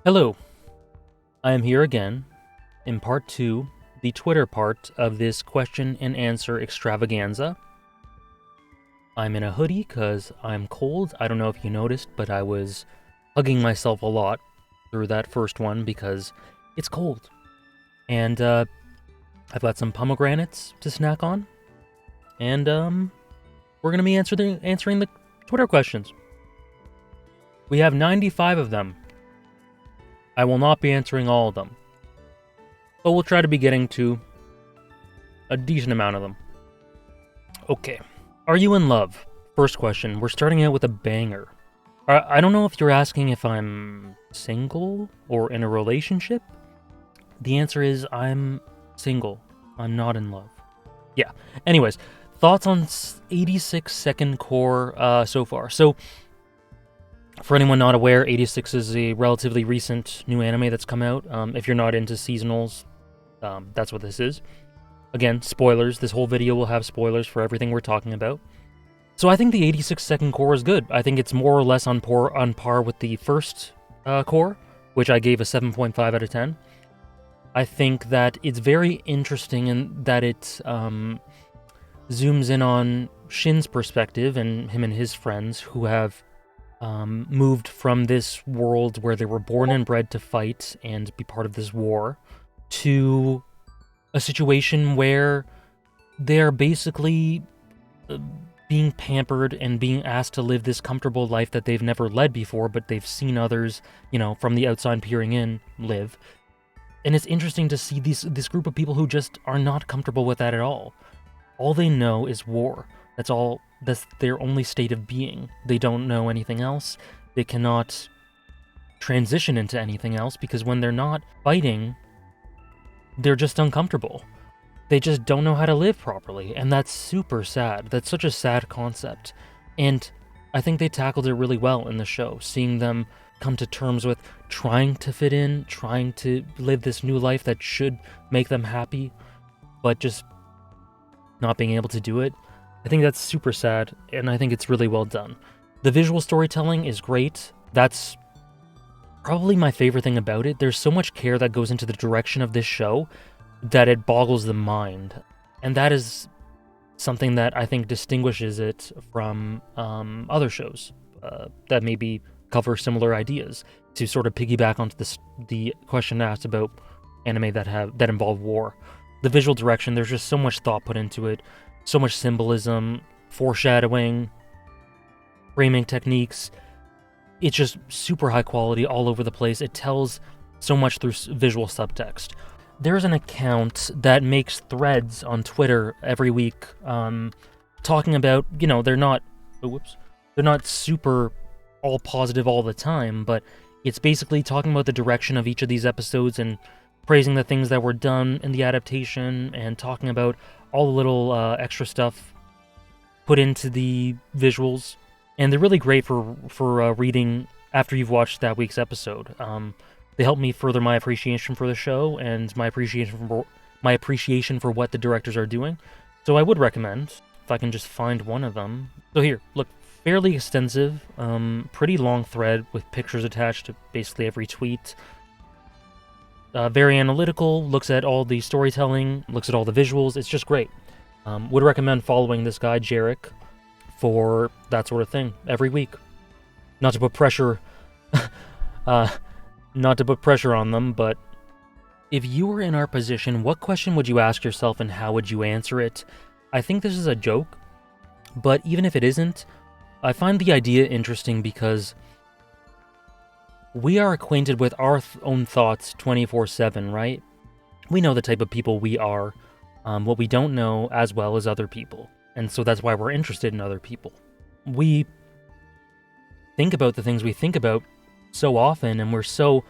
Hello, I am here again in part 2, the Twitter part of this question and answer extravaganza. I'm in a hoodie because I'm cold. I don't know if you noticed, but I was hugging myself a lot through that first one because it's cold. And I've got some pomegranates to snack on. And we're going to be answering the Twitter questions. We have 95 of them. I will not be answering all of them, but we'll try to be getting to a decent amount of them. Okay. Are you in love? First question. We're starting out with a banger. I don't know if you're asking if I'm single or in a relationship. The answer is I'm single. I'm not in love. Yeah. Anyways, thoughts on 86 Second Core so far. So, for anyone not aware, 86 is a relatively recent new anime that's come out. If you're not into seasonals, that's what this is. Again, spoilers. This whole video will have spoilers for everything we're talking about. So I think the 86 Second Core is good. I think it's more or less on par with the first core, which I gave a 7.5 out of 10. I think that it's very interesting in that it zooms in on Shin's perspective and him and his friends who have moved from this world where they were born and bred to fight and be part of this war to a situation where they're basically being pampered and being asked to live this comfortable life that they've never led before, but they've seen others, from the outside peering in, live. And it's interesting to see this group of people who just are not comfortable with that at all. All they know is war. That's their only state of being. They don't know anything else. They cannot transition into anything else because when they're not fighting, they're just uncomfortable. They just don't know how to live properly, and that's super sad. That's such a sad concept. And I think they tackled it really well in the show, seeing them come to terms with trying to fit in, trying to live this new life that should make them happy, but just not being able to do it. I think that's super sad, and I think it's really well done. The visual storytelling is great. That's probably my favorite thing about it. There's so much care that goes into the direction of this show that it boggles the mind. And that is something that I think distinguishes it from other shows that maybe cover similar ideas. To sort of piggyback onto the question asked about anime that involve war. The visual direction, there's just so much thought put into it. So much symbolism, foreshadowing, framing techniques. It's just super high quality all over the place. It tells so much through visual subtext. There's an account that makes threads on Twitter every week talking about, they're not super all positive all the time, but it's basically talking about the direction of each of these episodes and praising the things that were done in the adaptation and talking about all the little extra stuff put into the visuals. And they're really great for reading after you've watched that week's episode. They help me further my appreciation for the show and my appreciation for what the directors are doing. So I would recommend, if I can just find one of them. So here, look, fairly extensive, pretty long thread with pictures attached to basically every tweet. Very analytical, looks at all the storytelling, looks at all the visuals. It's just great. Would recommend following this guy, Jarek, for that sort of thing every week. Not to put pressure on them, but if you were in our position, what question would you ask yourself and how would you answer it? I think this is a joke, but even if it isn't, I find the idea interesting because we are acquainted with our own thoughts 24/7, right? We know the type of people we are. What we don't know as well as other people. And so that's why we're interested in other people. We think about the things we think about so often, and we're so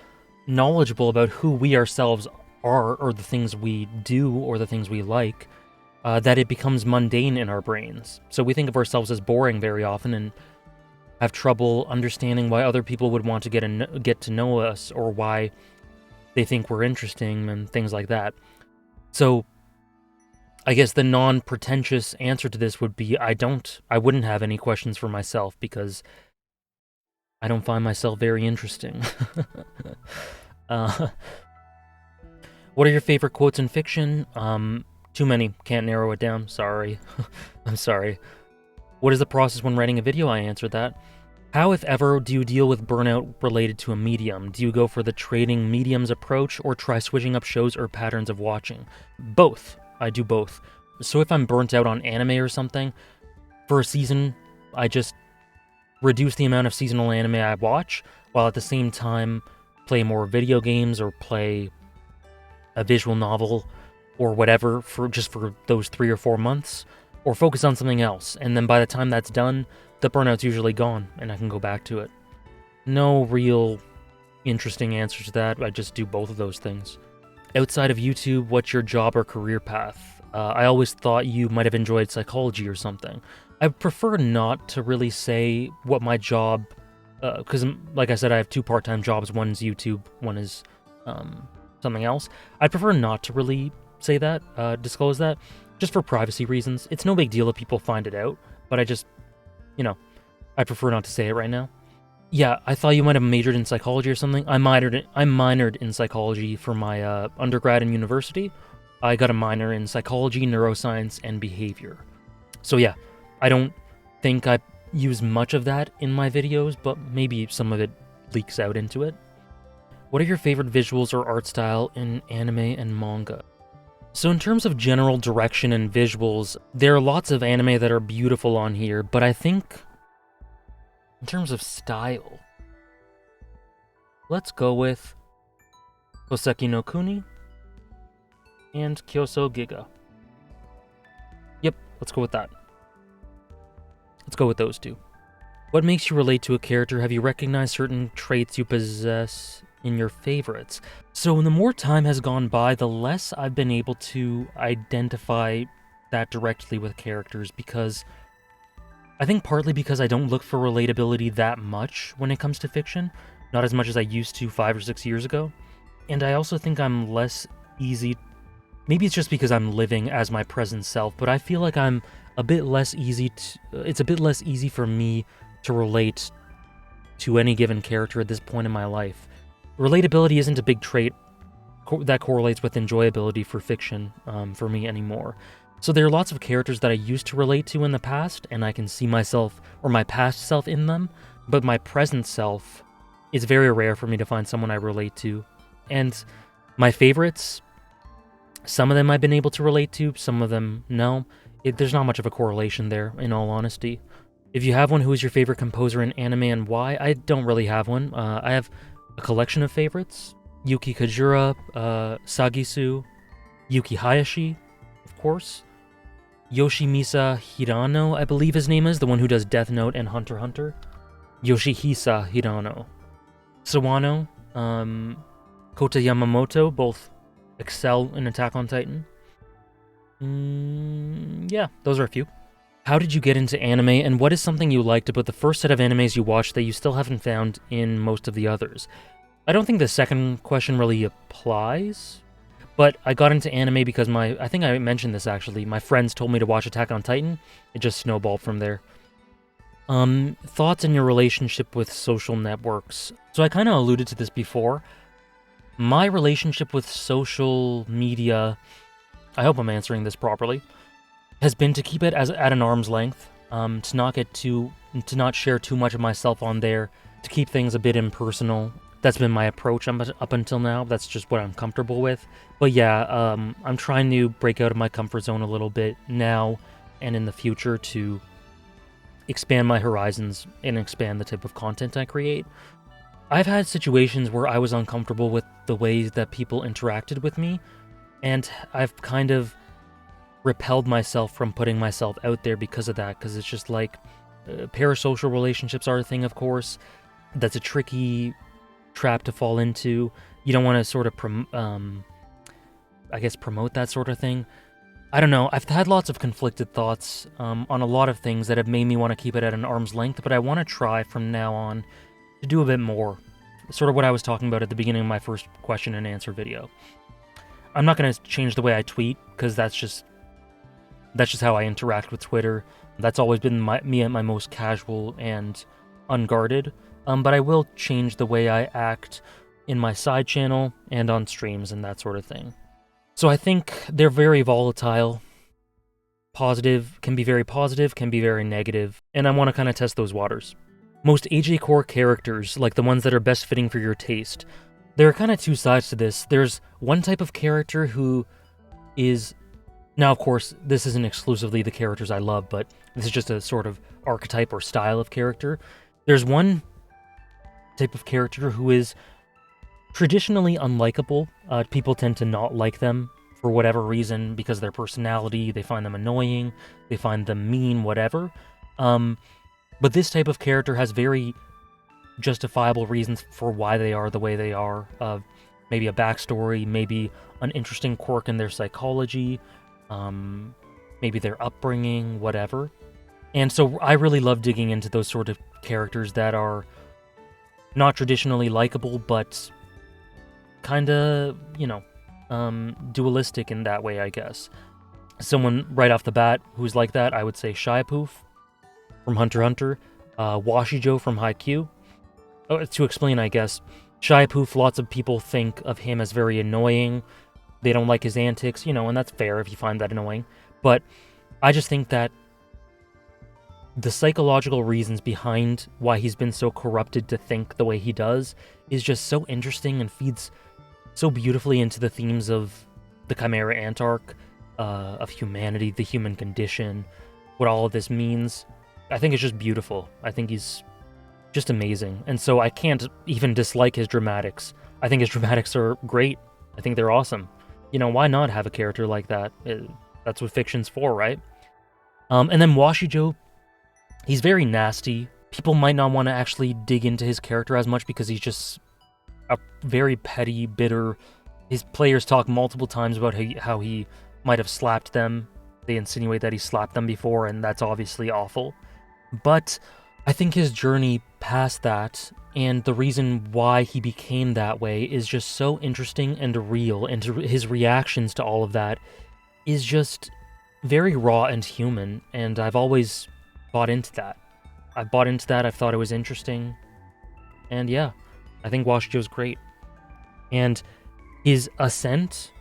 knowledgeable about who we ourselves are, or the things we do, or the things we like, that it becomes mundane in our brains. So we think of ourselves as boring very often and have trouble understanding why other people would want to get to know us, or why they think we're interesting and things like that. So I guess the non-pretentious answer to this would be I wouldn't have any questions for myself, because I don't find myself very interesting. uh, what are your favorite quotes in fiction? Too many. Can't narrow it down. Sorry. I'm sorry. What is the process when writing a video? I answered that. How, if ever, do you deal with burnout related to a medium? Do you go for the trading mediums approach or try switching up shows or patterns of watching? Both. I do both. So if I'm burnt out on anime or something, for a season, I just reduce the amount of seasonal anime I watch, while at the same time play more video games or play a visual novel or whatever for those 3 or 4 months, or focus on something else. And then by the time that's done, the burnout's usually gone and I can go back to it. No real interesting answer to that. I just do both of those things. Outside of YouTube, what's your job or career path? I always thought you might have enjoyed psychology or something. I prefer not to really say what my job, because like I said, I have 2 part-time jobs. One's YouTube, one is something else. I'd prefer not to really say that, disclose that, just for privacy reasons. It's no big deal if people find it out, but I just, I prefer not to say it right now. Yeah, I thought you might have majored in psychology or something. I minored in psychology for my undergrad and university. I got a minor in psychology, neuroscience, and behavior. So yeah, I don't think I use much of that in my videos, but maybe some of it leaks out into it. What are your favorite visuals or art style in anime and manga? So in terms of general direction and visuals, there are lots of anime that are beautiful on here, but I think in terms of style, let's go with Hoseki no Kuni and Kyoso Giga. Yep, let's go with that. Let's go with those 2. What makes you relate to a character? Have you recognized certain traits you possess in your favorites? So the more time has gone by, the less I've been able to identify that directly with characters, because I think partly because I don't look for relatability that much when it comes to fiction, not as much as I used to 5 or 6 years ago. And I also think I'm less easy, maybe it's just because I'm living as my present self, but I feel like I'm a bit less easy it's a bit less easy for me to relate to any given character at this point in my life. Relatability isn't a big trait that correlates with enjoyability for fiction for me anymore. So there are lots of characters that I used to relate to in the past, and I can see myself or my past self in them, but my present self, it's very rare for me to find someone I relate to. And my favorites, some of them I've been able to relate to, some of them no. There's not much of a correlation there, in all honesty. If you have one, who is your favorite composer in anime and why? I don't really have one. I have a collection of favorites. Yuki Kajura, Sagisu, Yuki Hayashi, of course. Yoshimisa Hirano, I believe his name is, the one who does Death Note and Hunter x Hunter. Yoshihisa Hirano. Sawano, Kota Yamamoto, both excel in Attack on Titan. Yeah, those are a few. How did you get into anime, and what is something you liked about the first set of animes you watched that you still haven't found in most of the others? I don't think the second question really applies, but I got into anime because I think I mentioned this actually, my friends told me to watch Attack on Titan. It just snowballed from there. Thoughts on your relationship with social networks. So I kind of alluded to this before. My relationship with social media, I hope I'm answering this properly, has been to keep it at an arm's length, to not share too much of myself on there, to keep things a bit impersonal. That's been my approach up until now. That's just what I'm comfortable with. But yeah, I'm trying to break out of my comfort zone a little bit now and in the future to expand my horizons and expand the type of content I create. I've had situations where I was uncomfortable with the ways that people interacted with me, and I've kind of repelled myself from putting myself out there because of that, because it's just like, parasocial relationships are a thing, of course. That's a tricky trap to fall into. You don't want to sort of, promote that sort of thing. I don't know, I've had lots of conflicted thoughts on a lot of things that have made me want to keep it at an arm's length, but I want to try from now on to do a bit more. Sort of what I was talking about at the beginning of my first question and answer video. I'm not going to change the way I tweet, because that's just how I interact with Twitter. That's always been me at my most casual and unguarded. but I will change the way I act in my side channel and on streams and that sort of thing. So I think they're very volatile. Positive, can be very negative, and I want to kind of test those waters. Most AJ Core characters, like the ones that are best fitting for your taste, there are kind of two sides to this. There's one type of character who is... Now, of course, this isn't exclusively the characters I love, but this is just a sort of archetype or style of character. There's one type of character who is traditionally unlikable. People tend to not like them for whatever reason, because of their personality, they find them annoying, they find them mean, whatever. But this type of character has very justifiable reasons for why they are the way they are. Maybe a backstory, maybe an interesting quirk in their psychology, maybe their upbringing, whatever. And so I really love digging into those sort of characters that are not traditionally likable, but kinda, dualistic in that way, I guess. Someone right off the bat who's like that, I would say Shiapoof from Hunter x Hunter, Washijo from Haikyuu. To explain, I guess, Shiapoof, lots of people think of him as very annoying. They don't like his antics, and that's fair if you find that annoying. But I just think that the psychological reasons behind why he's been so corrupted to think the way he does is just so interesting and feeds so beautifully into the themes of the Chimera Ant arc, of humanity, the human condition, what all of this means. I think it's just beautiful. I think he's just amazing. And so I can't even dislike his dramatics. I think his dramatics are great. I think they're awesome. Why not have a character like that? That's what fiction's for, right? And then Washijo, he's very nasty. People might not want to actually dig into his character as much because he's just a very petty, bitter... His players talk multiple times about how he might have slapped them. They insinuate that he slapped them before, and that's obviously awful. But I think his journey past that, and the reason why he became that way, is just so interesting and real, and his reactions to all of that is just very raw and human, and I've always bought into that. I've bought into that, I've thought it was interesting, and yeah, I think Washijo's great. And his ascent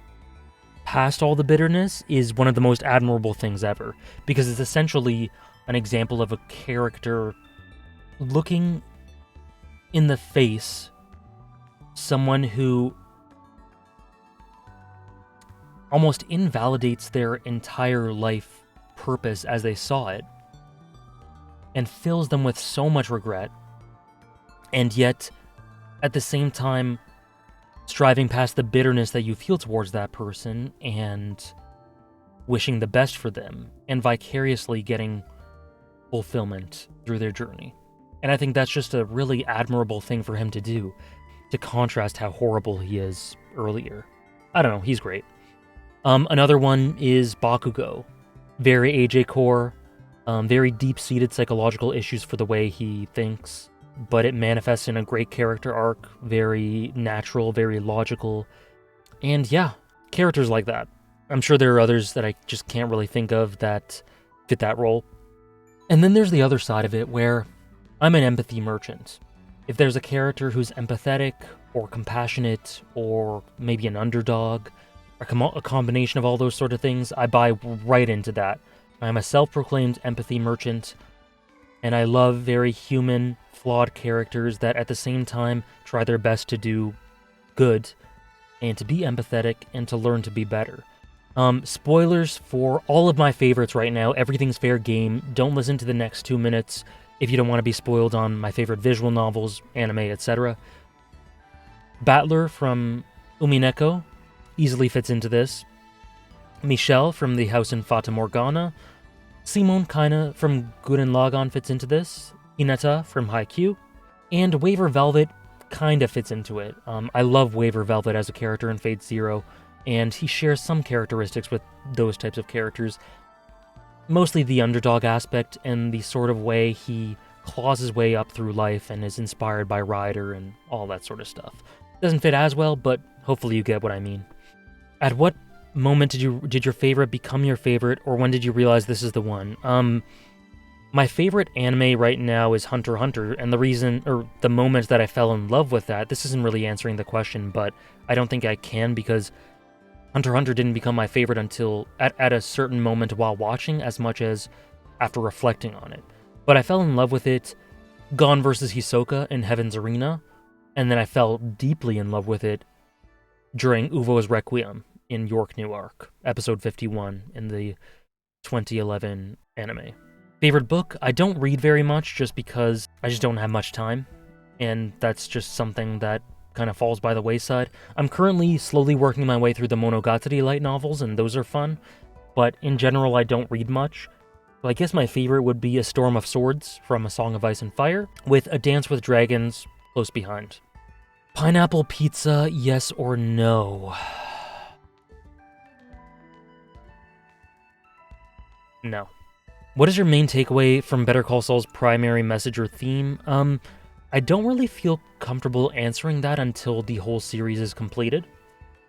past all the bitterness is one of the most admirable things ever, because it's essentially an example of a character looking in the face someone who almost invalidates their entire life purpose as they saw it, and fills them with so much regret, and yet, at the same time, striving past the bitterness that you feel towards that person, and wishing the best for them, and vicariously getting fulfillment through their journey. And I think that's just a really admirable thing for him to do, to contrast how horrible he is earlier. I don't know, he's great. Another one is Bakugo. Very AJ Core, very deep-seated psychological issues for the way he thinks, but it manifests in a great character arc, very natural, very logical, and yeah, characters like that. I'm sure there are others that I just can't really think of that fit that role. And then there's the other side of it, where I'm an empathy merchant. If there's a character who's empathetic, or compassionate, or maybe an underdog, a combination of all those sort of things, I buy right into that. I'm a self-proclaimed empathy merchant, and I love very human, flawed characters that at the same time try their best to do good, and to be empathetic, and to learn to be better. Spoilers for all of my favorites right now. Everything's fair game. Don't listen to the next 2 minutes if you don't want to be spoiled on my favorite visual novels, anime, etc. Battler from Umineko easily fits into this. Michelle from the House in Fata Morgana. Simon kinda from Gurren Lagann fits into this. Hinata from Haikyuu. And Waver Velvet kinda fits into it. I love Waver Velvet as a character in Fate Zero, and he shares some characteristics with those types of characters. Mostly the underdog aspect and the sort of way he claws his way up through life and is inspired by Rider and all that sort of stuff. Doesn't fit as well, but hopefully you get what I mean. At what moment did your favorite become your favorite, or when did you realize this is the one? My favorite anime right now is Hunter x Hunter, and the reason, or the moment that I fell in love with that, this isn't really answering the question, but I don't think I can because Hunter x Hunter didn't become my favorite until at a certain moment while watching as much as after reflecting on it. But I fell in love with it, Gon versus Hisoka in Heaven's Arena, and then I fell deeply in love with it during Uvo's Requiem in York New Arc, episode 51 in the 2011 anime. Favorite book? I don't read very much just because I just don't have much time, and that's just something that kind of falls by the wayside. I'm currently slowly working my way through the Monogatari light novels, and those are fun, but in general I don't read much. So I guess my favorite would be A Storm of Swords from A Song of Ice and Fire, with A Dance with Dragons close behind. Pineapple pizza, yes or no? No. What is your main takeaway from Better Call Saul's primary message or theme? I don't really feel comfortable answering that until the whole series is completed,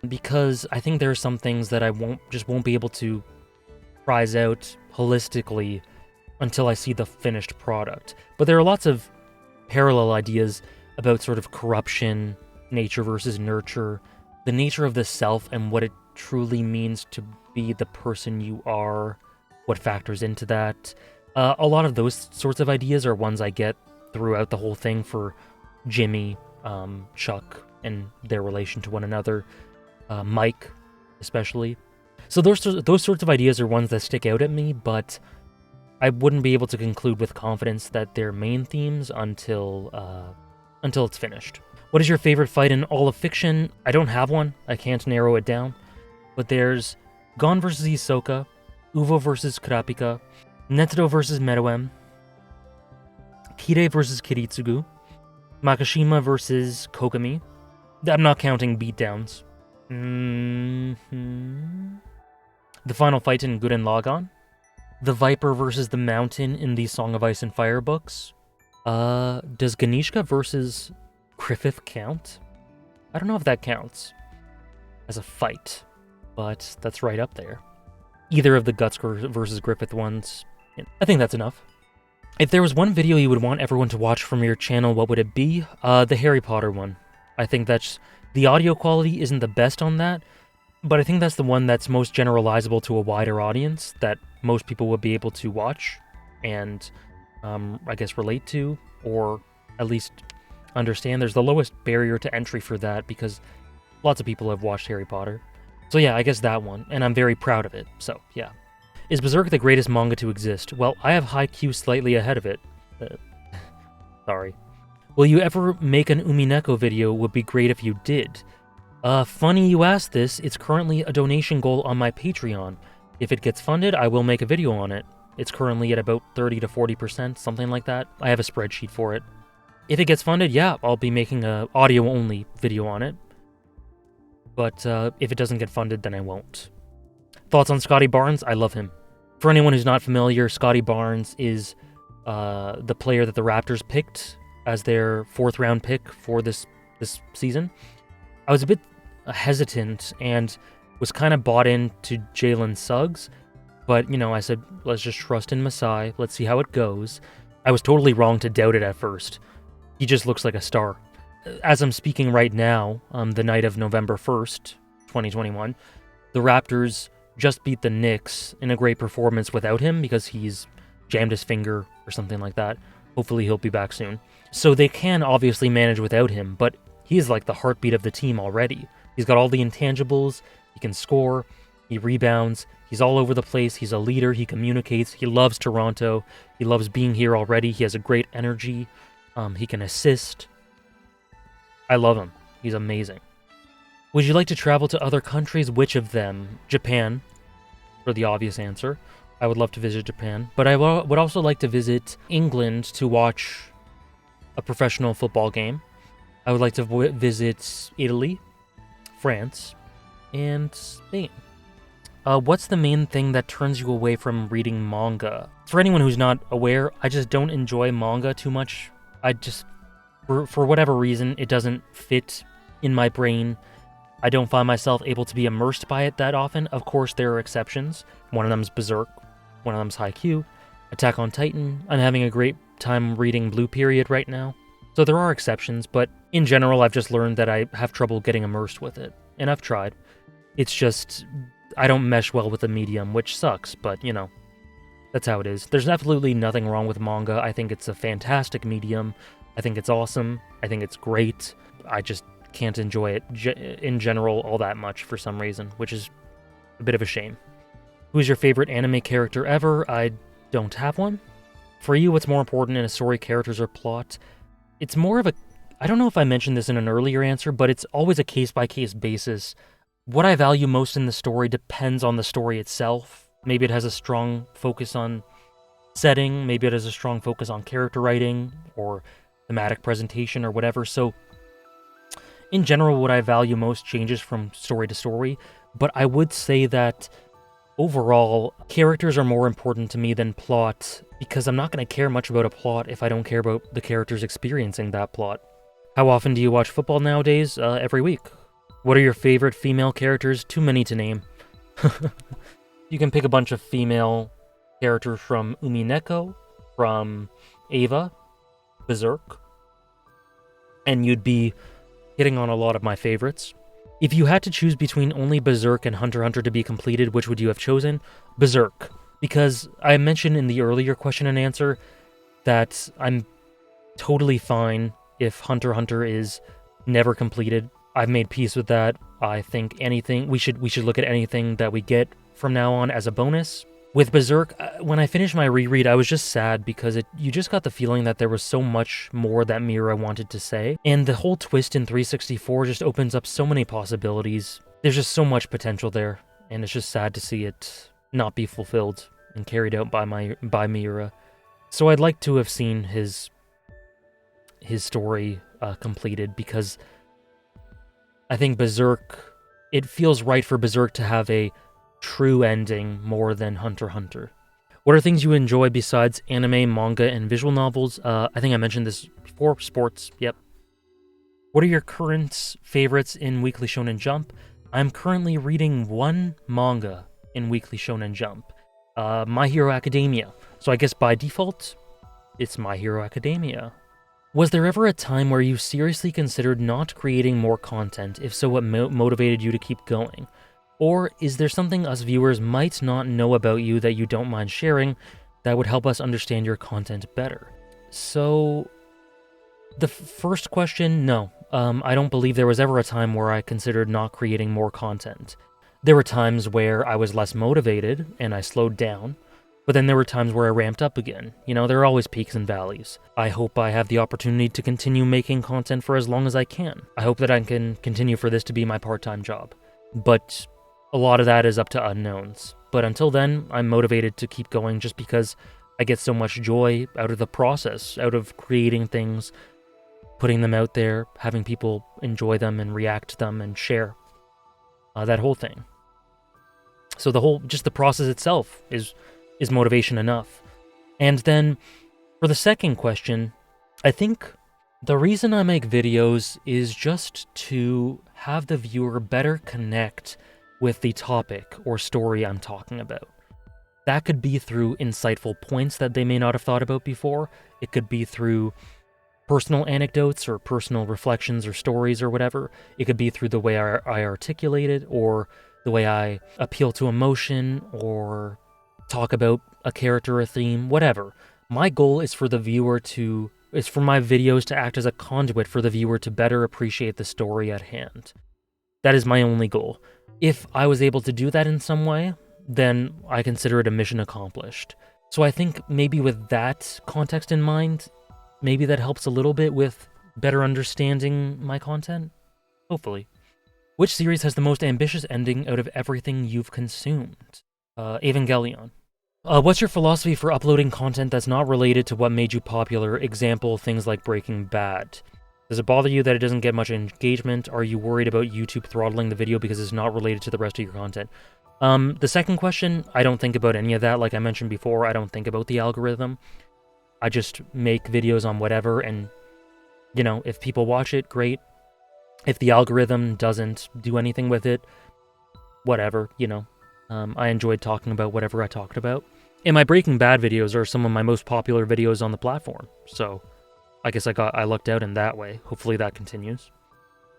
because I think there are some things that I won't be able to prize out holistically until I see the finished product. But there are lots of parallel ideas about sort of corruption, nature versus nurture, the nature of the self and what it truly means to be the person you are, what factors into that. A lot of those sorts of ideas are ones I get throughout the whole thing for Jimmy, Chuck, and their relation to one another, Mike, especially. So those sorts of ideas are ones that stick out at me, but I wouldn't be able to conclude with confidence that they're main themes until it's finished. What is your favorite fight in all of fiction? I don't have one. I can't narrow it down. But there's Gon versus Hisoka, Uvo versus Kurapika, Netsudo versus Meruem, Kire versus Kiritsugu, Makishima versus Kokami. I'm not counting beatdowns. The final fight in Gurren Lagann. The Viper versus the Mountain in the Song of Ice and Fire books. Does Ganishka versus Griffith count? I don't know if that counts as a fight, but that's right up there. Either of the Guts versus Griffith ones. I think that's enough. If there was one video you would want everyone to watch from your channel, what would it be? The Harry Potter one. I think that's... The audio quality isn't the best on that, but I think that's the one that's most generalizable to a wider audience, that most people would be able to watch and, I guess, relate to, or at least understand. There's the lowest barrier to entry for that, because lots of people have watched Harry Potter. So yeah, I guess that one, and I'm very proud of it, so yeah. Is Berserk the greatest manga to exist? Well, I have Haikyuu slightly ahead of it. Sorry. Will you ever make an Umineko video? Would be great if you did. Funny you asked this, it's currently a donation goal on my Patreon. If it gets funded, I will make a video on it. It's currently at about 30 to 40%, something like that. I have a spreadsheet for it. If it gets funded, yeah, I'll be making a audio-only video on it. But if it doesn't get funded, then I won't. Thoughts on Scotty Barnes? I love him. For anyone who's not familiar, Scotty Barnes is the player that the Raptors picked as their 4th round pick for this season. I was a bit hesitant and was kind of bought into Jalen Suggs, but, you know, I said, let's just trust in Masai, let's see how it goes. I was totally wrong to doubt it at first. He just looks like a star. As I'm speaking right now, the night of November 1st, 2021, the Raptors just beat the Knicks in a great performance without him because he's jammed his finger or something like that. Hopefully he'll be back soon. So they can obviously manage without him, but he's like the heartbeat of the team already. He's got all the intangibles, he can score, he rebounds, he's all over the place, he's a leader, he communicates, he loves Toronto, he loves being here already, he has a great energy, he can assist. I love him. He's amazing. Would you like to travel to other countries? Which of them? Japan, for the obvious answer. I would love to visit Japan, but I would also like to visit England to watch a professional football game. I would like to visit Italy, France, and Spain. What's the main thing that turns you away from reading manga? For anyone who's not aware, I just don't enjoy manga too much. For whatever reason, it doesn't fit in my brain. I don't find myself able to be immersed by it that often. Of course, there are exceptions. One of them's Berserk. One of them's Haikyuu. Attack on Titan. I'm having a great time reading Blue Period right now. So there are exceptions, but in general, I've just learned that I have trouble getting immersed with it. And I've tried. It's just, I don't mesh well with the medium, which sucks, but, you know, that's how it is. There's absolutely nothing wrong with manga. I think it's a fantastic medium. I think it's awesome. I think it's great. I just can't enjoy it in general all that much for some reason, which is a bit of a shame. Who is your favorite anime character ever? I don't have one. For you, what's more important in a story, characters or plot? It's more of a... I don't know if I mentioned this in an earlier answer, but it's always a case-by-case basis. What I value most in the story depends on the story itself. Maybe it has a strong focus on setting, maybe it has a strong focus on character writing, or thematic presentation, or whatever. So, in general, what I value most changes from story to story, but I would say that overall, characters are more important to me than plot, because I'm not going to care much about a plot if I don't care about the characters experiencing that plot. How often do you watch football nowadays? Every week. What are your favorite female characters? Too many to name. You can pick a bunch of female characters from Umineko, from Eva, Berserk, and you'd be hitting on a lot of my favorites. If you had to choose between only Berserk and Hunter x Hunter to be completed, which would you have chosen? Berserk. Because I mentioned in the earlier question and answer that I'm totally fine if Hunter x Hunter is never completed. I've made peace with that. I think anything, we should look at anything that we get from now on as a bonus. With Berserk, when I finished my reread, I was just sad because you just got the feeling that there was so much more that Miura wanted to say. And the whole twist in 364 just opens up so many possibilities. There's just so much potential there, and it's just sad to see it not be fulfilled and carried out by Miura. So I'd like to have seen his story completed, because I think Berserk, it feels right for Berserk to have a true ending more than Hunter x Hunter. What are things you enjoy besides anime, manga, and visual novels? I think I mentioned this before. Sports, yep. What are your current favorites in Weekly Shonen Jump? I'm currently reading one manga in Weekly Shonen Jump, My Hero Academia. So I guess by default, it's My Hero Academia. Was there ever a time where you seriously considered not creating more content? If so, what motivated you to keep going? Or is there something us viewers might not know about you that you don't mind sharing that would help us understand your content better? So, the first question, no. I don't believe there was ever a time where I considered not creating more content. There were times where I was less motivated and I slowed down, but then there were times where I ramped up again. You know, there are always peaks and valleys. I hope I have the opportunity to continue making content for as long as I can. I hope that I can continue for this to be my part-time job. But a lot of that is up to unknowns. But until then, I'm motivated to keep going just because I get so much joy out of the process, out of creating things, putting them out there, having people enjoy them and react to them and share. That whole thing. So just the process itself is motivation enough. And then, for the second question, I think the reason I make videos is just to have the viewer better connect with the topic or story I'm talking about. That could be through insightful points that they may not have thought about before. It could be through personal anecdotes or personal reflections or stories or whatever. It could be through the way I articulate it, or the way I appeal to emotion, or talk about a character or theme, whatever. My goal is for my videos to act as a conduit for the viewer to better appreciate the story at hand. That is my only goal. If I was able to do that in some way, then I consider it a mission accomplished. So I think maybe with that context in mind, maybe that helps a little bit with better understanding my content. Hopefully. Which series has the most ambitious ending out of everything you've consumed? Evangelion. What's your philosophy for uploading content that's not related to what made you popular? Example, things like Breaking Bad. Does it bother you that it doesn't get much engagement? Are you worried about YouTube throttling the video because it's not related to the rest of your content? The second question, I don't think about any of that. Like I mentioned before, I don't think about the algorithm. I just make videos on whatever, and, you know, if people watch it, great. If the algorithm doesn't do anything with it, whatever, you know. I enjoyed talking about whatever I talked about. And my Breaking Bad videos are some of my most popular videos on the platform, so I guess I lucked out in that way. Hopefully that continues.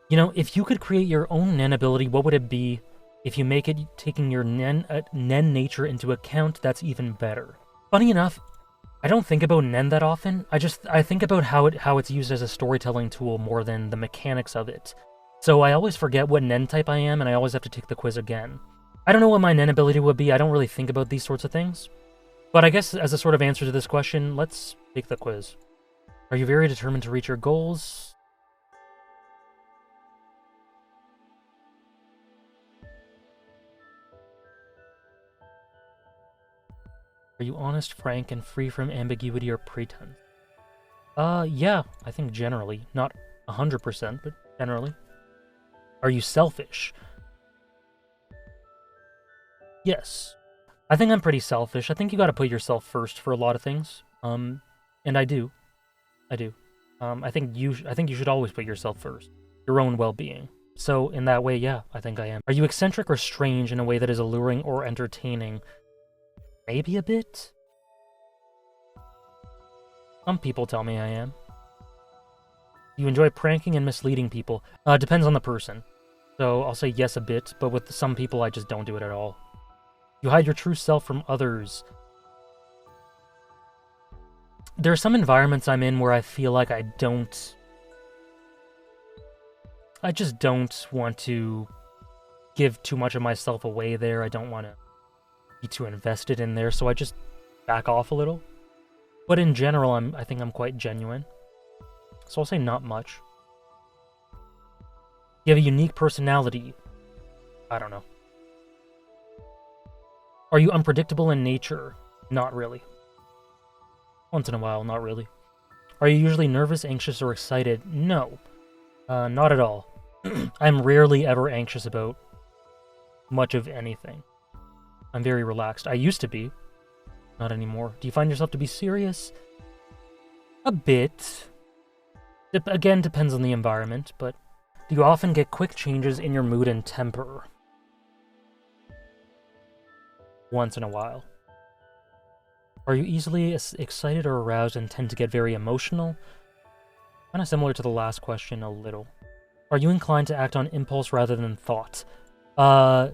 You know, if you could create your own Nen ability, what would it be? If you make it taking your Nen nature into account, that's even better. Funny enough, I don't think about Nen that often. I think about how it's used as a storytelling tool more than the mechanics of it. So I always forget what Nen type I am, and I always have to take the quiz again. I don't know what my Nen ability would be. I don't really think about these sorts of things. But I guess as a sort of answer to this question, let's take the quiz. Are you very determined to reach your goals? Are you honest, frank, and free from ambiguity or pretense? Yeah, I think generally. Not 100%, but generally. Are you selfish? Yes. I think I'm pretty selfish. I think you gotta put yourself first for a lot of things. And I do. I think you should always put yourself first. Your own well-being. So, in that way, yeah, I think I am. Are you eccentric or strange in a way that is alluring or entertaining? Maybe a bit? Some people tell me I am. You enjoy pranking and misleading people. Depends on the person. So I'll say yes a bit, but with some people I just don't do it at all. You hide your true self from others. There are some environments I'm in where I feel like I just don't want to give too much of myself away there. I don't want to be too invested in there, so I just back off a little. But in general, I think I'm quite genuine. So I'll say not much. You have a unique personality. I don't know. Are you unpredictable in nature? Not really. Once in a while, not really. Are you usually nervous, anxious, or excited? No. Not at all. I'm rarely ever anxious about much of anything. I'm very relaxed. I used to be. Not anymore. Do you find yourself to be serious? A bit. Again, depends on the environment, but do you often get quick changes in your mood and temper? Once in a while. Are you easily excited or aroused and tend to get very emotional? Kind of similar to the last question a little. Are you inclined to act on impulse rather than thought? I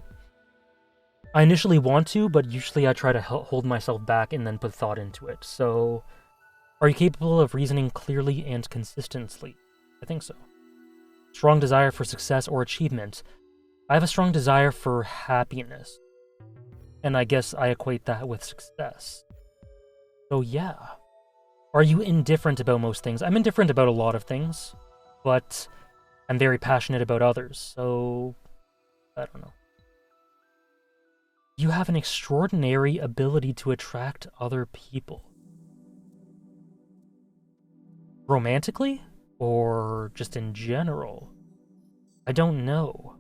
initially want to, but usually I try to hold myself back and then put thought into it. So, are you capable of reasoning clearly and consistently? I think so. Strong desire for success or achievement. I have a strong desire for happiness. And I guess I equate that with success. So yeah. Are you indifferent about most things? I'm indifferent about a lot of things, but I'm very passionate about others, so I don't know. You have an extraordinary ability to attract other people. Romantically? Or just in general? I don't know.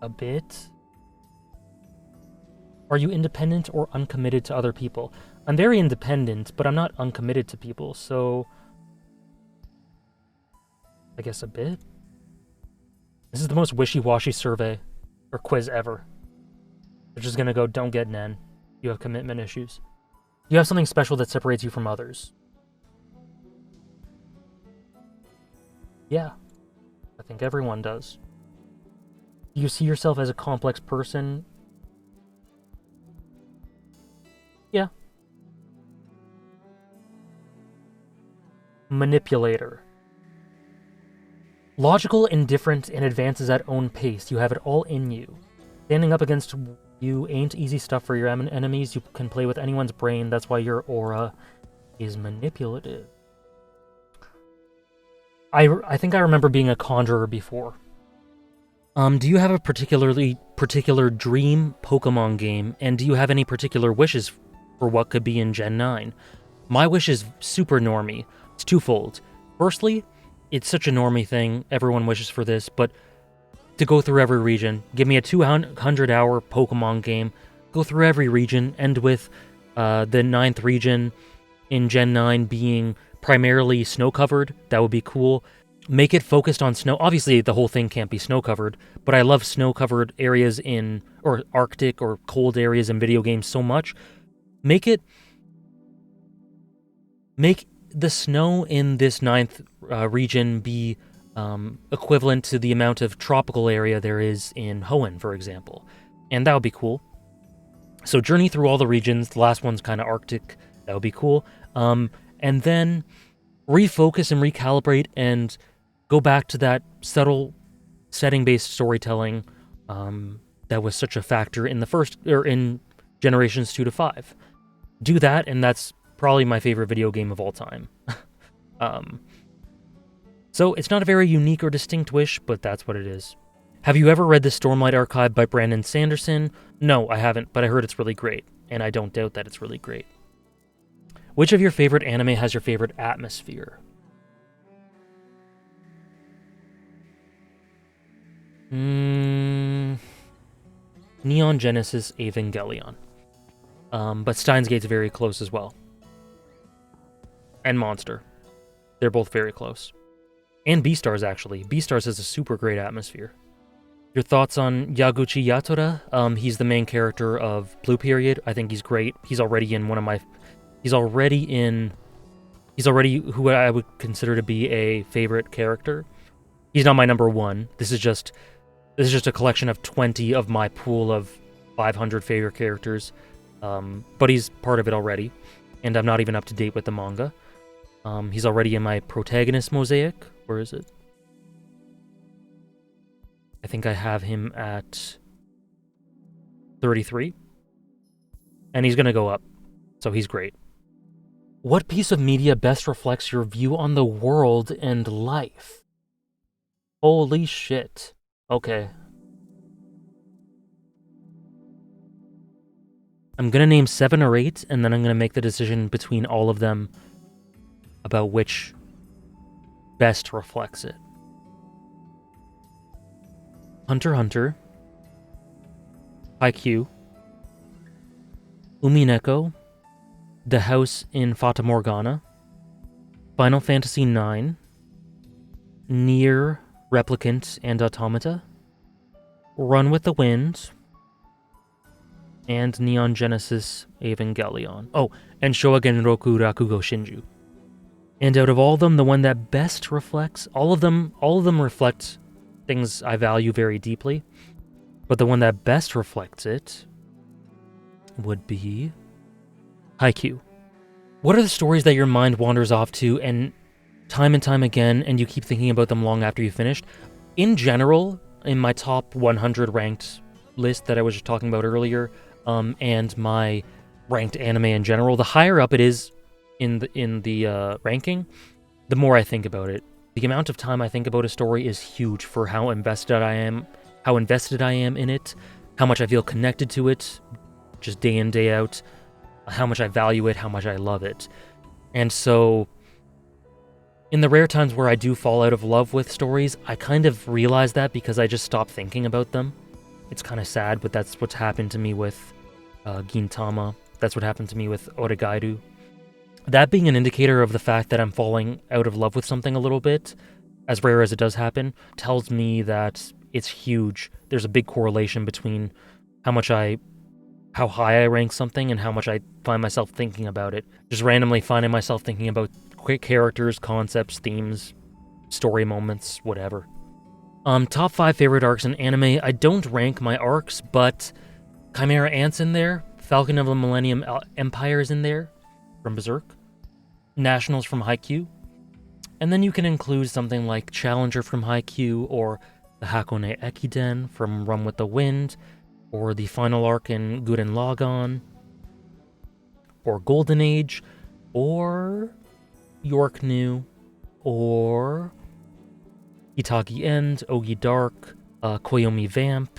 A bit? Are you independent or uncommitted to other people? I'm very independent, but I'm not uncommitted to people, so I guess a bit? This is the most wishy-washy survey or quiz ever. They're just gonna go, don't get Nen. You have commitment issues. You have something special that separates you from others. Yeah, I think everyone does. Do you see yourself as a complex person? Yeah. Manipulator. Logical, indifferent, and advances at own pace. You have it all in you. Standing up against you ain't easy stuff for your enemies. You can play with anyone's brain. That's why your aura is manipulative. I think I remember being a conjurer before. Do you have a particular dream Pokemon game? And do you have any particular wishes for what could be in Gen 9? My wish is super normie. It's twofold. Firstly, it's such a normie thing, everyone wishes for this, but to go through every region, give me a 200-hour Pokemon game, go through every region, end with the 9th region in Gen 9 being primarily snow-covered. That would be cool. Make it focused on snow. Obviously, the whole thing can't be snow-covered, but I love snow-covered areas or Arctic or cold areas in video games so much. Make the snow in this 9th region be equivalent to the amount of tropical area there is in Hoenn, for example. And that would be cool. So journey through all the regions. The last one's kind of Arctic. That would be cool. And then refocus and recalibrate and go back to that subtle setting-based storytelling that was such a factor in the first, or in generations 2 to 5. Do that, and that's probably my favorite video game of all time. So it's not a very unique or distinct wish, but that's what it is. Have you ever read the Stormlight Archive by Brandon Sanderson? No, I haven't, but I heard it's really great, and I don't doubt that it's really great. Which of your favorite anime has your favorite atmosphere? Neon Genesis Evangelion. But Steins Gate's very close as well. And Monster. They're both very close. And Beastars, actually. Beastars has a super great atmosphere. Your thoughts on Yaguchi Yatora? He's the main character of Blue Period. I think he's great. He's already who I would consider to be a favorite character. He's not my number one. This is just a collection of 20 of my pool of 500 favorite characters. But he's part of it already, and I'm not even up to date with the manga. He's already in my protagonist mosaic. Where is it? I think I have him at 33. And he's gonna go up, so he's great. What piece of media best reflects your view on the world and life? Holy shit. Okay. I'm gonna name 7 or 8, and then I'm gonna make the decision between all of them about which best reflects it. Hunter x Hunter, Haikyuu, Umineko, The House in Fata Morgana, Final Fantasy IX, Nier, Replicant, and Automata, Run with the Wind, and Neon Genesis Evangelion. Oh, and Showa Roku Rakugo Shinju. And out of all of them, the one that best reflects, all of them reflect things I value very deeply, but the one that best reflects it would be Haikyuu. What are the stories that your mind wanders off to and time again, and you keep thinking about them long after you finished? In general, in my top 100 ranked list that I was just talking about earlier, and my ranked anime in general, the higher up it is in the ranking, the more I think about it. The amount of time I think about a story is huge for how invested I am in it, how much I feel connected to it, just day in, day out, how much I value it, how much I love it. And so, in the rare times where I do fall out of love with stories, I kind of realize that because I just stop thinking about them. It's kind of sad, but that's what's happened to me with Gintama. That's what happened to me with Oregairu. That being an indicator of the fact that I'm falling out of love with something a little bit, as rare as it does happen, tells me that it's huge. There's a big correlation between how high I rank something and how much I find myself thinking about it. Just randomly finding myself thinking about quick characters, concepts, themes, story moments, whatever. Top 5 favorite arcs in anime. I don't rank my arcs, but Chimera Ant's in there. Falcon of the Millennium Empire is in there, from Berserk. Nationals from Haikyuu. And then you can include something like Challenger from Haikyuu, or the Hakone Ekiden from Run with the Wind, or the final arc in Gurren Lagann, or Golden Age, or York New, or Itagi End, Ogi Dark, Koyomi Vamp,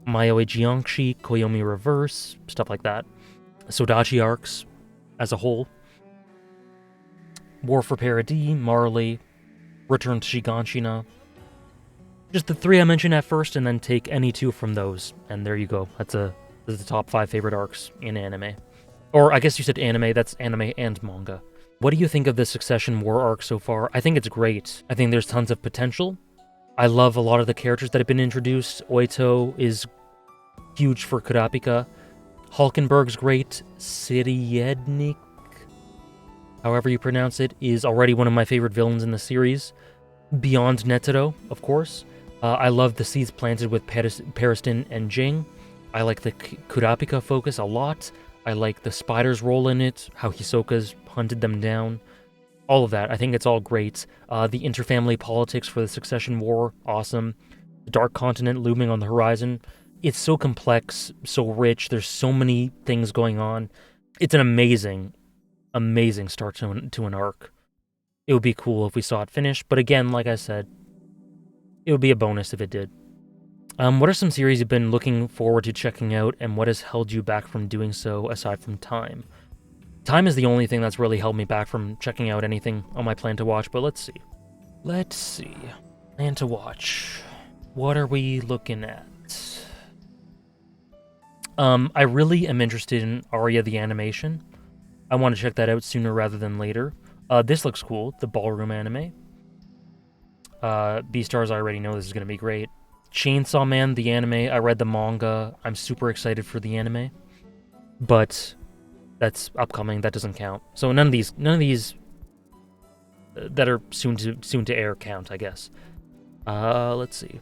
Mayoe Jiangshi, Koyomi Reverse, stuff like that. Sodachi arcs as a whole. War for Paradis, Marley, Return to Shiganshina. Just the 3 I mentioned at first, and then take any 2 from those, and there you go. That's the top 5 favorite arcs in anime. Or I guess you said anime, that's anime and manga. What do you think of the Succession War arc so far? I think it's great. I think there's tons of potential. I love a lot of the characters that have been introduced. Oito is huge for Kurapika. Hulkenberg's great. Siriednik, however you pronounce it, is already one of my favorite villains in the series. Beyond Netero, of course. I love the seeds planted with Periston and Jing. I like the Kurapika focus a lot. I like the spider's role in it, how Hisoka's hunted them down. All of that, I think it's all great. The interfamily politics for the Succession War, awesome. The Dark Continent looming on the horizon. It's so complex, so rich, there's so many things going on. It's an amazing, amazing start to an arc. It would be cool if we saw it finished, but again, like I said, it would be a bonus if it did. What are some series you've been looking forward to checking out, and what has held you back from doing so aside from time? Time is the only thing that's really held me back from checking out anything on my plan to watch, but let's see. Let's see. Plan to watch. What are we looking at? I really am interested in Aria the animation. I want to check that out sooner rather than later. This looks cool, the ballroom anime. Beastars, I already know this is going to be great. Chainsaw Man, the anime, I read the manga. I'm super excited for the anime. But that's upcoming, that doesn't count. So none of these that are soon to air count, I guess. Let's see.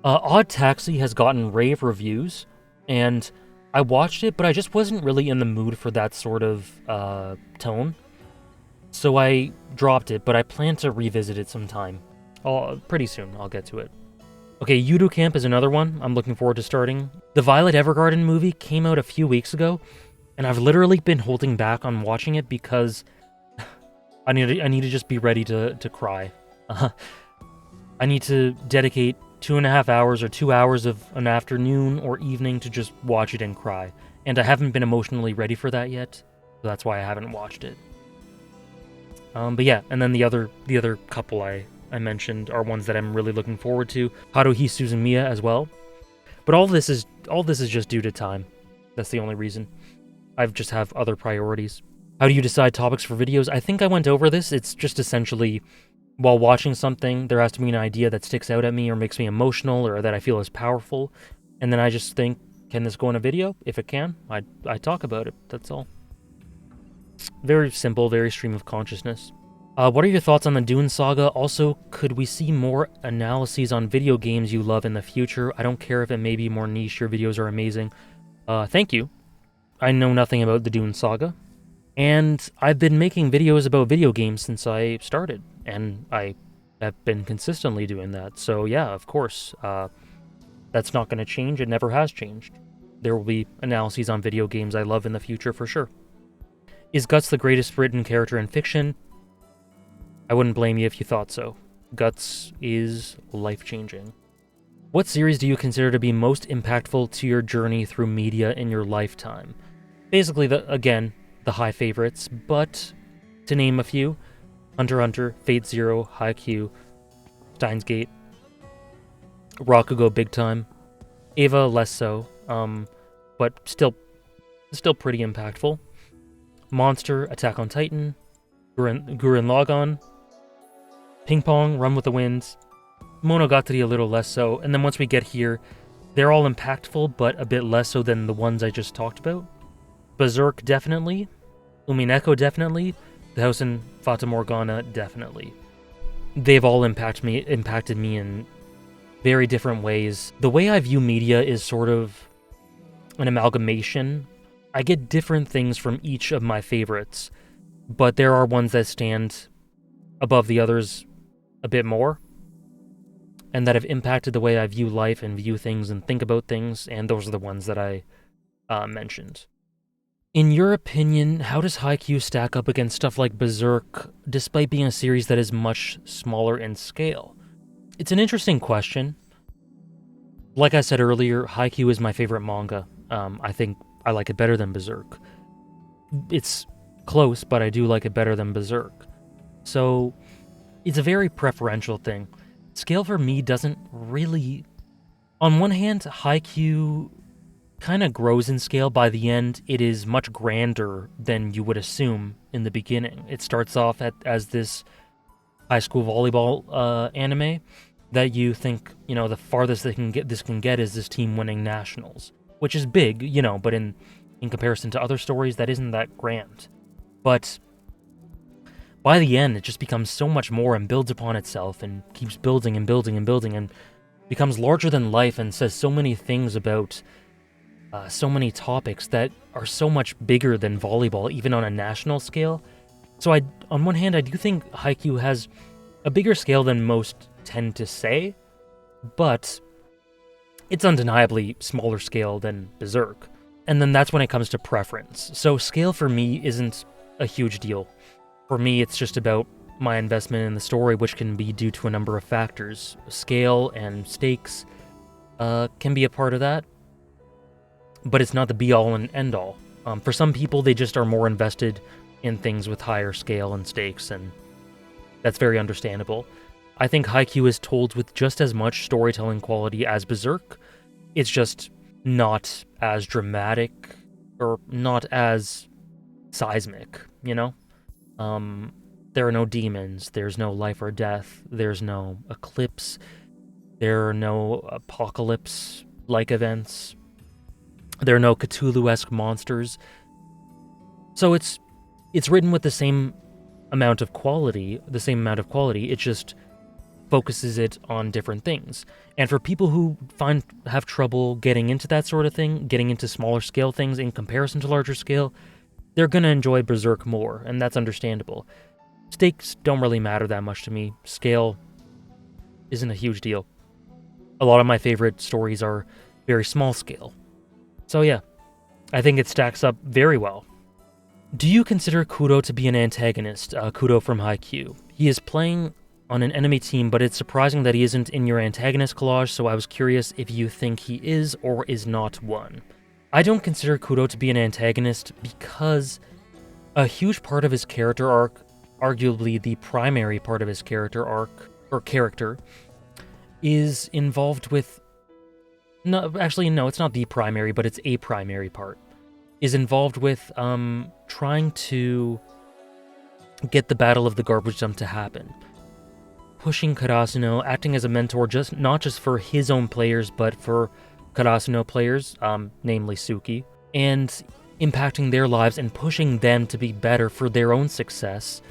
Odd Taxi has gotten rave reviews, and I watched it, but I just wasn't really in the mood for that sort of tone. So I dropped it, but I plan to revisit it sometime. Pretty soon, I'll get to it. Okay, Yudu Camp is another one I'm looking forward to starting. The Violet Evergarden movie came out a few weeks ago, and I've literally been holding back on watching it because I need to just be ready to cry. I need to dedicate 2.5 hours or 2 hours of an afternoon or evening to just watch it and cry. And I haven't been emotionally ready for that yet, so that's why I haven't watched it. But yeah, and then the other couple I mentioned are ones that I'm really looking forward to. Haruhi Suzumiya as well. But all this is just due to time. That's the only reason. I just have other priorities. How do you decide topics for videos? I think I went over this. It's just essentially, while watching something, there has to be an idea that sticks out at me or makes me emotional or that I feel is powerful. And then I just think, can this go in a video? If it can, I talk about it. That's all. Very simple, very stream of consciousness. What are your thoughts on the Dune saga? Also, could we see more analyses on video games you love in the future? I don't care if it may be more niche, your videos are amazing. Thank you. I know nothing about the Dune saga. And I've been making videos about video games since I started. And I have been consistently doing that. So yeah, of course. That's not going to change. It never has changed. There will be analyses on video games I love in the future for sure. Is Guts the greatest written character in fiction? I wouldn't blame you if you thought so. Guts is life-changing. What series do you consider to be most impactful to your journey through media in your lifetime? Basically, the high favorites, but to name a few, Hunter x Hunter, Fate Zero, Haikyuu, Steins Gate, Rakugo Big Time, Eva less so, but still pretty impactful. Monster, Attack on Titan, Gurren Lagann, Ping Pong, Run with the Wind, Monogatari a little less so, and then once we get here, they're all impactful, but a bit less so than the ones I just talked about. Berserk, definitely. Umineko, definitely. The House in Fata Morgana, definitely. They've all impacted me in very different ways. The way I view media is sort of an amalgamation. I get different things from each of my favorites, but there are ones that stand above the others a bit more, and that have impacted the way I view life and view things and think about things, and those are the ones that I mentioned. In your opinion, how does Haikyuu stack up against stuff like Berserk, despite being a series that is much smaller in scale? It's an interesting question. Like I said earlier, Haikyuu is my favorite manga. I think I like it better than Berserk. It's close, but I do like it better than Berserk. So, it's a very preferential thing. Scale for me doesn't really... On one hand, Haikyuu kind of grows in scale. By the end, it is much grander than you would assume in the beginning. It starts off as this high school volleyball anime that you think, the farthest this can get is this team winning nationals, which is big, but in comparison to other stories, that isn't that grand. But by the end, it just becomes so much more and builds upon itself and keeps building and building and building and becomes larger than life and says so many things about so many topics that are so much bigger than volleyball, even on a national scale. So on one hand, I do think Haikyuu has a bigger scale than most tend to say, but it's undeniably smaller scale than Berserk. And then that's when it comes to preference. So scale for me isn't a huge deal. For me, it's just about my investment in the story, which can be due to a number of factors. Scale and stakes can be a part of that, but it's not the be-all and end-all. For some people, they just are more invested in things with higher scale and stakes, and that's very understandable. I think Haikyuu is told with just as much storytelling quality as Berserk. It's just not as dramatic, or not as seismic, There are no demons, there's no life or death, there's no eclipse, there are no apocalypse-like events, there are no Cthulhu-esque monsters. So it's written with the same amount of quality, it just focuses it on different things. And for people who have trouble getting into that sort of thing, getting into smaller scale things in comparison to larger scale, they're going to enjoy Berserk more, and that's understandable. Stakes don't really matter that much to me. Scale isn't a huge deal. A lot of my favorite stories are very small scale. So yeah, I think it stacks up very well. Do you consider Kuro to be an antagonist? Kuro from Haikyuu. He is playing on an enemy team, but it's surprising that he isn't in your antagonist collage, so I was curious if you think he is or is not one. I don't consider Kuro to be an antagonist because a huge part of his character arc, arguably the primary part of his character arc, or character, is involved with... No, it's not the primary, but it's a primary part. Is involved with trying to get the Battle of the Garbage Dump to happen. Pushing Karasuno, acting as a mentor not just for his own players, but for Karasuno players, namely Suki, and impacting their lives and pushing them to be better for their own success,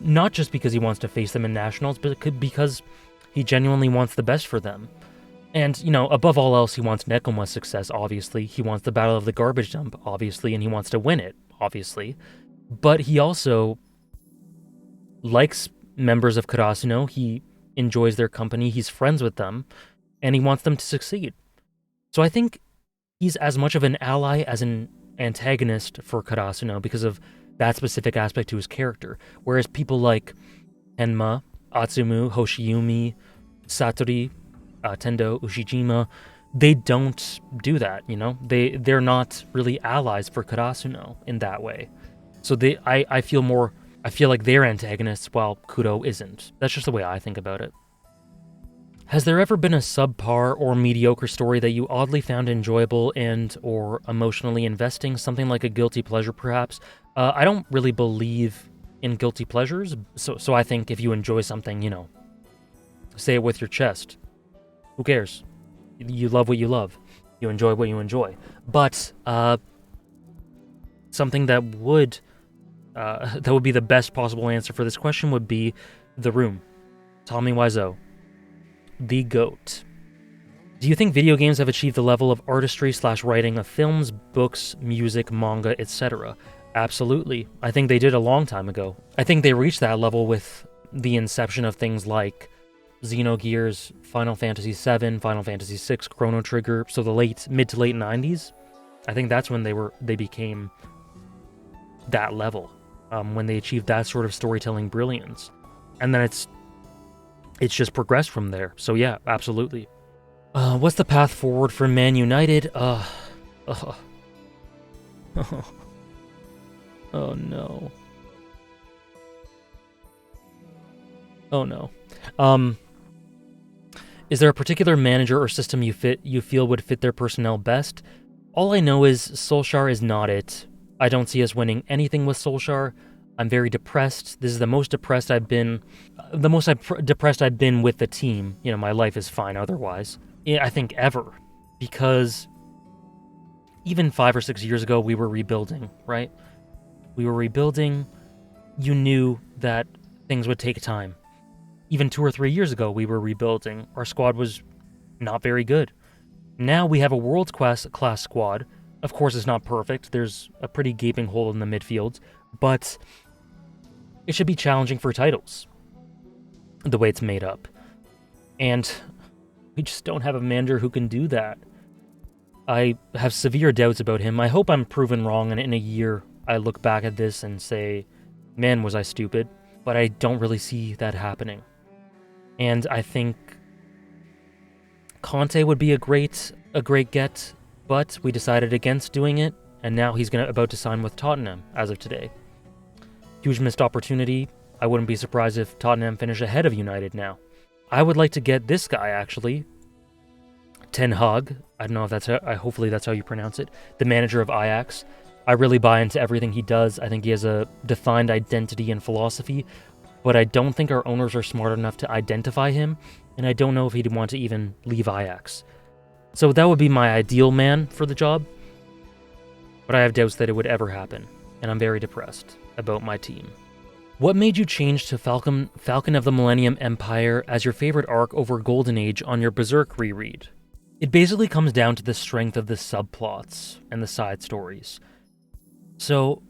not just because he wants to face them in nationals, but because he genuinely wants the best for them. And, above all else, he wants Nekoma's success, obviously. He wants the Battle of the Garbage Dump, obviously, and he wants to win it, obviously. But he also likes members of Karasuno, he enjoys their company, he's friends with them, and he wants them to succeed. So I think he's as much of an ally as an antagonist for Karasuno because of that specific aspect to his character. Whereas people like Enma, Atsumu, Hoshiyumi, Satori, Tendo, Ushijima, they don't do that, They're not really allies for Karasuno in that way. So I feel like they're antagonists while Kuro isn't. That's just the way I think about it. Has there ever been a subpar or mediocre story that you oddly found enjoyable and or emotionally investing, something like a guilty pleasure perhaps? I don't really believe in guilty pleasures, so I think if you enjoy something, say it with your chest. Who cares? You love what you love. You enjoy what you enjoy. But something that would be the best possible answer for this question would be The Room. Tommy Wiseau. The GOAT. Do you think video games have achieved the level of artistry/writing of films, books, music, manga, etc.? Absolutely. I think they did a long time ago. I think they reached that level with the inception of things like Xenogears, Final Fantasy VII, Final Fantasy VI, Chrono Trigger, so the mid to late 90s. I think that's when they became that level, when they achieved that sort of storytelling brilliance. And then it's just progressed from there. So yeah, absolutely. What's the path forward for Man United? Oh no. Oh no. Is there a particular manager or system you feel would fit their personnel best? All I know is Solskjaer is not it. I don't see us winning anything with Solskjaer. I'm very depressed. This is the most depressed I've been, depressed I've been with the team. You know, my life is fine otherwise. I think ever, because even 5 or 6 years ago, we were rebuilding, right? We were rebuilding. You knew that things would take time. Even 2 or 3 years ago, we were rebuilding. Our squad was not very good. Now we have a world-class squad. Of course, it's not perfect. There's a pretty gaping hole in the midfield, but it should be challenging for titles, the way it's made up. And we just don't have a manager who can do that. I have severe doubts about him. I hope I'm proven wrong, and in a year, I look back at this and say, man, was I stupid? But I don't really see that happening. And I think Conte would be a great get, but we decided against doing it, and now he's about to sign with Tottenham as of today. Huge missed opportunity. I wouldn't be surprised if Tottenham finish ahead of United now. I would like to get this guy, actually, Ten Hag. I don't know if that's hopefully that's how you pronounce it. The manager of Ajax. I really buy into everything he does. I think he has a defined identity and philosophy, but I don't think our owners are smart enough to identify him, and I don't know if he'd want to even leave Ajax. So that would be my ideal man for the job, but I have doubts that it would ever happen, and I'm very depressed about my team. What made you change to Falcon of the Millennium Empire as your favorite arc over Golden Age on your Berserk reread? It basically comes down to the strength of the subplots and the side stories. So,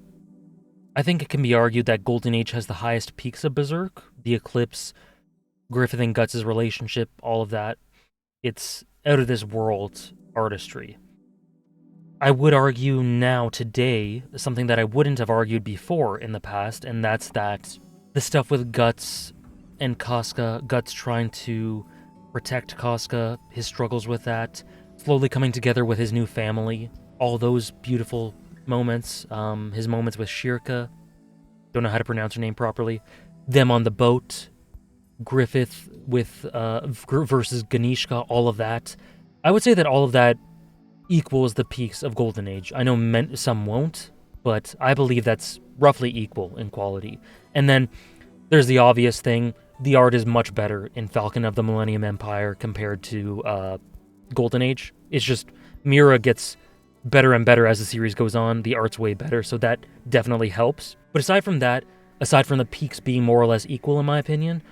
I think it can be argued that Golden Age has the highest peaks of Berserk, the Eclipse, Griffith and Guts' relationship, all of that. It's out of this world artistry. I would argue now, today, something that I wouldn't have argued before in the past, and that's that the stuff with Guts and Casca, Guts trying to protect Casca, his struggles with that, slowly coming together with his new family, all those beautiful moments, his moments with Shirka, don't know how to pronounce her name properly, them on the boat, Griffith with versus Ganishka, all of that. I would say that all of that equals the peaks of Golden Age. I know some won't, but I believe that's roughly equal in quality. And then there's the obvious thing, the art is much better in Falcon of the Millennium Empire compared to Golden Age. It's just, Mira gets better and better as the series goes on, the art's way better, so that definitely helps. But aside from that, aside from the peaks being more or less equal in my opinion,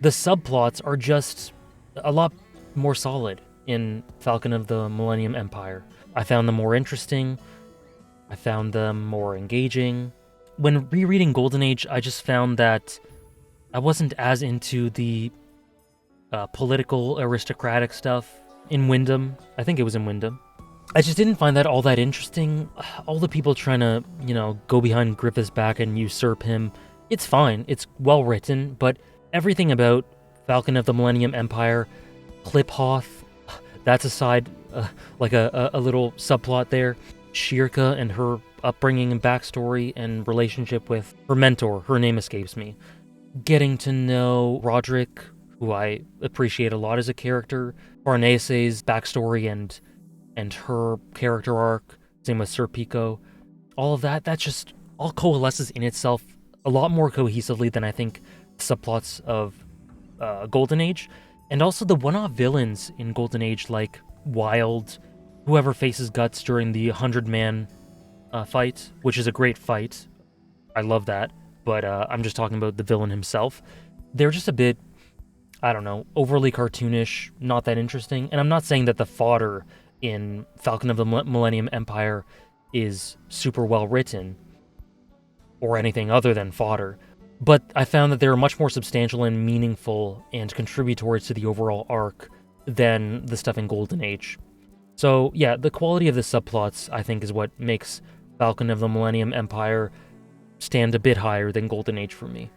the subplots are just a lot more solid in Falcon of the Millennium Empire. I found them more interesting, I found them more engaging. When rereading Golden Age, I just found that I wasn't as into the political, aristocratic stuff in Wyndham. I think it was in Wyndham. I just didn't find that all that interesting. All the people trying to, go behind Griffith's back and usurp him, it's fine, it's well written, but everything about Falcon of the Millennium Empire, Kliphoth, that's a side, like a little subplot there. Shirka and her upbringing and backstory and relationship with her mentor, her name escapes me. Getting to know Roderick, who I appreciate a lot as a character, Farnese's backstory and her character arc, same with Sir Pico, all of that just all coalesces in itself a lot more cohesively than I think subplots of Golden Age. And also the one-off villains in Golden Age, like Wild, whoever faces Guts during the 100-man fight, which is a great fight. I love that, but I'm just talking about the villain himself. They're just a bit, I don't know, overly cartoonish, not that interesting. And I'm not saying that the fodder in Falcon of the Millennium Empire is super well written or anything other than fodder, but I found that they were much more substantial and meaningful and contributory to the overall arc than the stuff in Golden Age. So yeah, the quality of the subplots, I think, is what makes Falcon of the Millennium Empire stand a bit higher than Golden Age for me.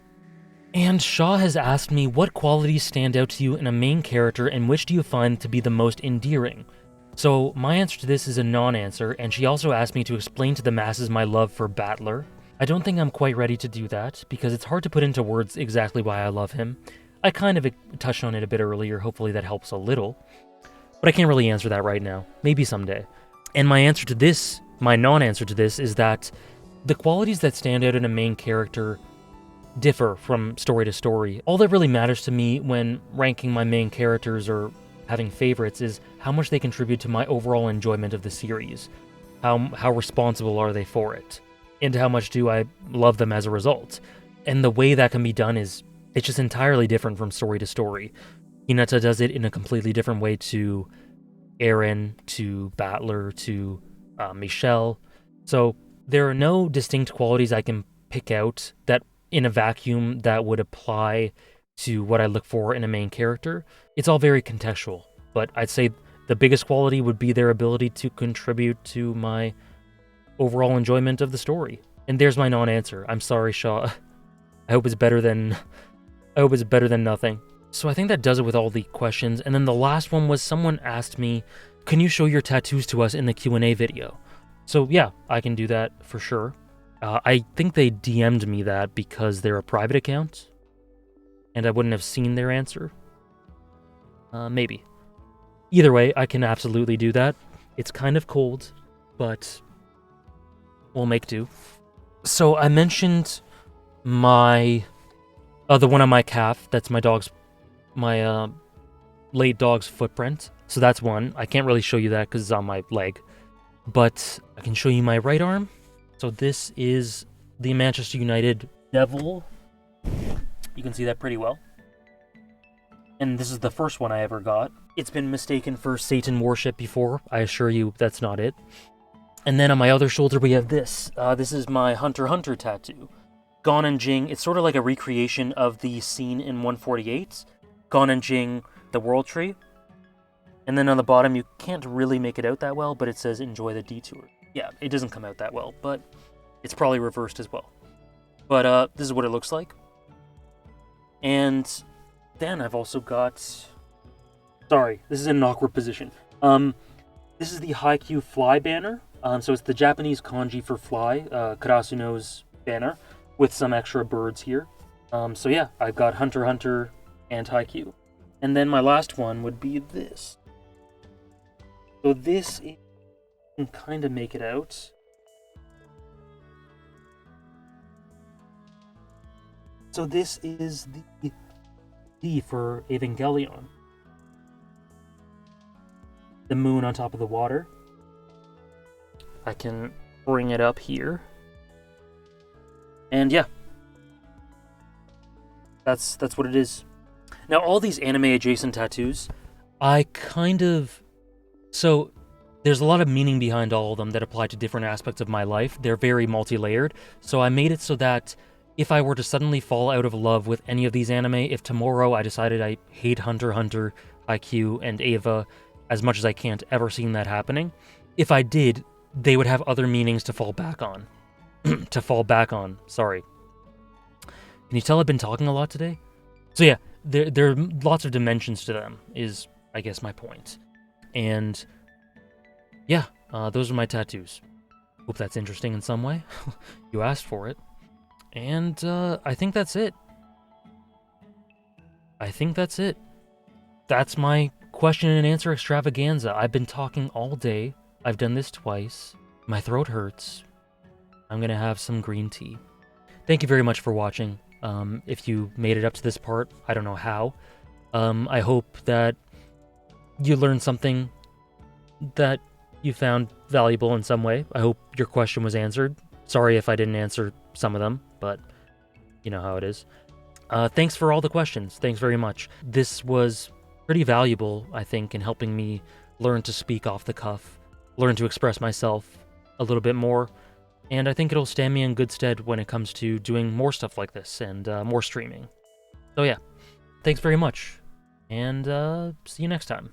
And Shaw has asked me, what qualities stand out to you in a main character and which do you find to be the most endearing? So my answer to this is a non-answer, and she also asked me to explain to the masses my love for Battler. I don't think I'm quite ready to do that, because it's hard to put into words exactly why I love him. I kind of touched on it a bit earlier, hopefully that helps a little. But I can't really answer that right now. Maybe someday. And my non-answer to this, is that the qualities that stand out in a main character differ from story to story. All that really matters to me when ranking my main characters or having favorites is how much they contribute to my overall enjoyment of the series. How responsible are they for it? And how much do I love them as a result? And the way that can be done it's just entirely different from story to story. Hinata does it in a completely different way to Eren, to Battler, to Michelle. So there are no distinct qualities I can pick out that in a vacuum that would apply to what I look for in a main character. It's all very contextual, but I'd say the biggest quality would be their ability to contribute to my overall enjoyment of the story. And there's my non-answer. I'm sorry, Shaw. I hope it's better than nothing. So I think that does it with all the questions. And then the last one was someone asked me, can you show your tattoos to us in the Q&A video? So yeah, I can do that for sure. I think they DM'd me that because they're a private account, and I wouldn't have seen their answer. Maybe. Either way, I can absolutely do that. It's kind of cold, but we'll make do. So I mentioned the one on my calf. That's my late dog's footprint. So that's one. I can't really show you that because it's on my leg, but I can show you my right arm. So this is the Manchester United Devil. You can see that pretty well. And this is the first one I ever got. It's been mistaken for Satan worship before. I assure you that's not it. And then on my other shoulder we have this. This is my Hunter x Hunter tattoo. Gon and Jing, it's sort of like a recreation of the scene in 148. Gon and Jing, the World Tree. And then on the bottom, you can't really make it out that well, but it says, enjoy the detour. Yeah, it doesn't come out that well, but it's probably reversed as well. But this is what it looks like. And then I've also got... Sorry, this is in an awkward position. This is the Haikyuu fly banner. So it's the Japanese kanji for fly, Karasuno's banner, with some extra birds here. So yeah, I've got Hunter x Hunter and Haikyuu. And then my last one would be this. So this is... You can kind of make it out. So this is the D for Evangelion. The moon on top of the water. I can bring it up here. And yeah. That's what it is. Now all these anime adjacent tattoos, so there's a lot of meaning behind all of them that apply to different aspects of my life. They're very multi-layered. So I made it so that if I were to suddenly fall out of love with any of these anime, if tomorrow I decided I hate Hunter x Hunter, Haikyuu, and Eva as much as I can't ever see that happening, if I did, they would have other meanings to fall back on. Sorry. Can you tell I've been talking a lot today? So yeah, there are lots of dimensions to them, is, I guess, my point. And yeah, those are my tattoos. Hope that's interesting in some way. You asked for it. And I think that's it. That's my question and answer extravaganza. I've been talking all day. I've done this twice. My throat hurts. I'm gonna have some green tea. Thank you very much for watching. If you made it up to this part, I don't know how. I hope that you learned something that you found valuable in some way. I hope your question was answered. Sorry if I didn't answer some of them, but you know how it is. Thanks for all the questions. Thanks very much. This was pretty valuable, I think, in helping me learn to speak off the cuff, learn to express myself a little bit more, and I think it'll stand me in good stead when it comes to doing more stuff like this and more streaming. So yeah, thanks very much, and see you next time.